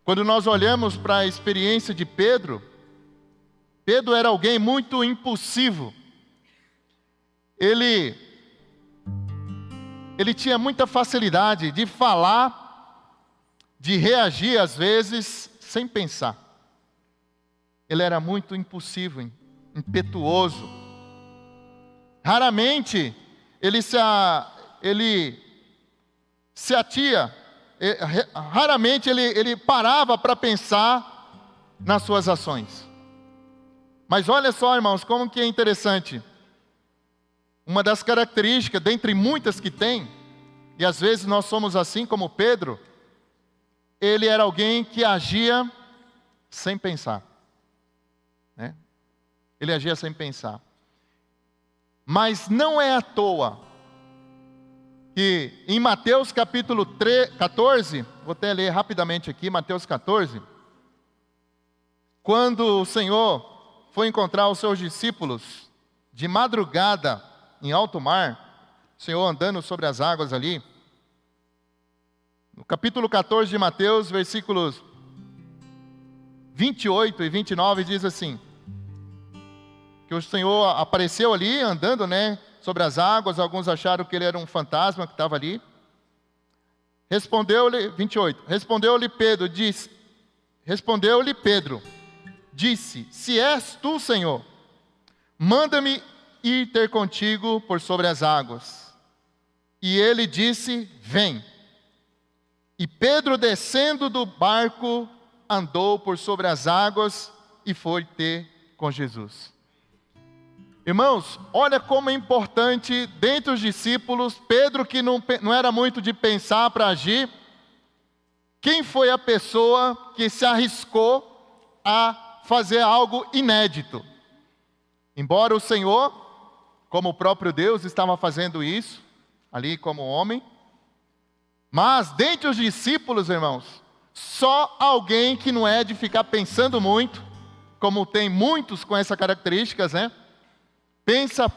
Quando nós olhamos para a experiência de Pedro, Pedro era alguém muito impulsivo. Ele tinha muita facilidade de falar, de reagir às vezes, sem pensar. Ele era muito impulsivo, impetuoso. Raramente raramente ele parava para pensar nas suas ações. Mas olha só, irmãos, como que é interessante. Uma das características, dentre muitas que tem, e às vezes nós somos assim como Pedro, ele era alguém que agia sem pensar. Né? Ele agia sem pensar. Mas não é à toa que em Mateus capítulo 14, vou até ler rapidamente aqui, Mateus 14, quando o Senhor foi encontrar os seus discípulos de madrugada em alto mar, o Senhor andando sobre as águas ali, no capítulo 14 de Mateus, versículos 28 e 29, diz assim, que o Senhor apareceu ali andando, sobre as águas. Alguns acharam que ele era um fantasma que estava ali. Respondeu-lhe, 28, respondeu-lhe Pedro, disse, se és tu, Senhor, manda-me ir ter contigo por sobre as águas. E ele disse, vem. E Pedro, descendo do barco, andou por sobre as águas e foi ter com Jesus. Irmãos, olha como é importante, dentre os discípulos, Pedro, que não era muito de pensar para agir, quem foi a pessoa que se arriscou a fazer algo inédito? Embora o Senhor, como o próprio Deus, estava fazendo isso, ali como homem, mas dentre os discípulos, irmãos, só alguém que não é de ficar pensando muito, como tem muitos com essas características, Pensa,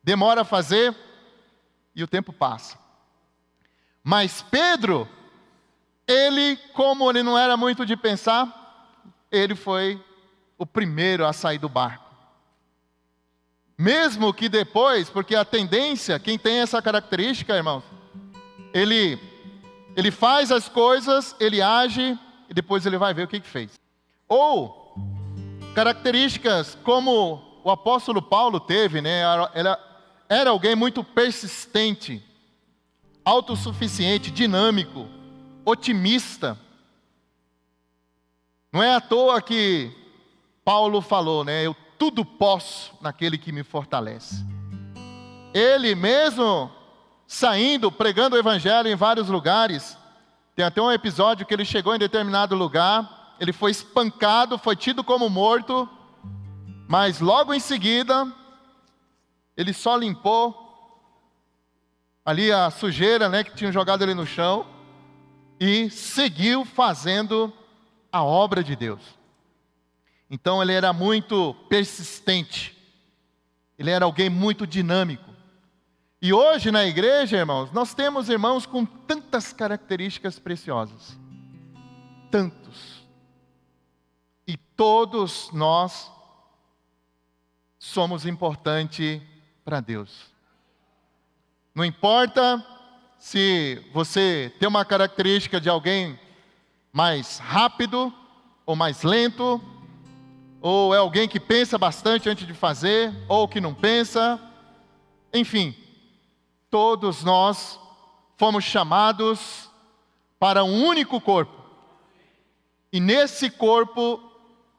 demora a fazer e o tempo passa. Mas Pedro, como ele não era muito de pensar, ele foi o primeiro a sair do barco. Mesmo que depois, porque a tendência, quem tem essa característica, irmãos, ele faz as coisas, ele age e depois ele vai ver o que fez. Ou características como o apóstolo Paulo teve, era alguém muito persistente, autossuficiente, dinâmico, otimista. Não é à toa que Paulo falou, eu tudo posso naquele que me fortalece. Ele mesmo saindo, pregando o evangelho em vários lugares, tem até um episódio que ele chegou em determinado lugar, ele foi espancado, foi tido como morto, mas logo em seguida, ele só limpou ali a sujeira, que tinham jogado ele no chão, e seguiu fazendo a obra de Deus. Então ele era muito persistente, ele era alguém muito dinâmico. E hoje na igreja, irmãos, nós temos irmãos com tantas características preciosas, tantos. E todos nós somos importantes para Deus. Não importa se você tem uma característica de alguém mais rápido ou mais lento, ou é alguém que pensa bastante antes de fazer, ou que não pensa. Enfim, todos nós fomos chamados para um único corpo. E nesse corpo,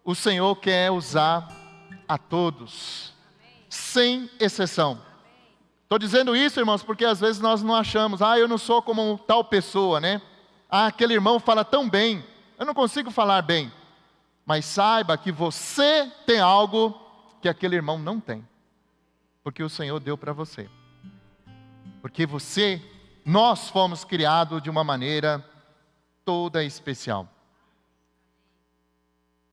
o Senhor quer usar a todos, sem exceção. Estou dizendo isso, irmãos, porque às vezes nós não achamos, eu não sou como tal pessoa, aquele irmão fala tão bem, eu não consigo falar bem. Mas saiba que você tem algo que aquele irmão não tem, porque o Senhor deu para você. Porque nós fomos criados de uma maneira toda especial.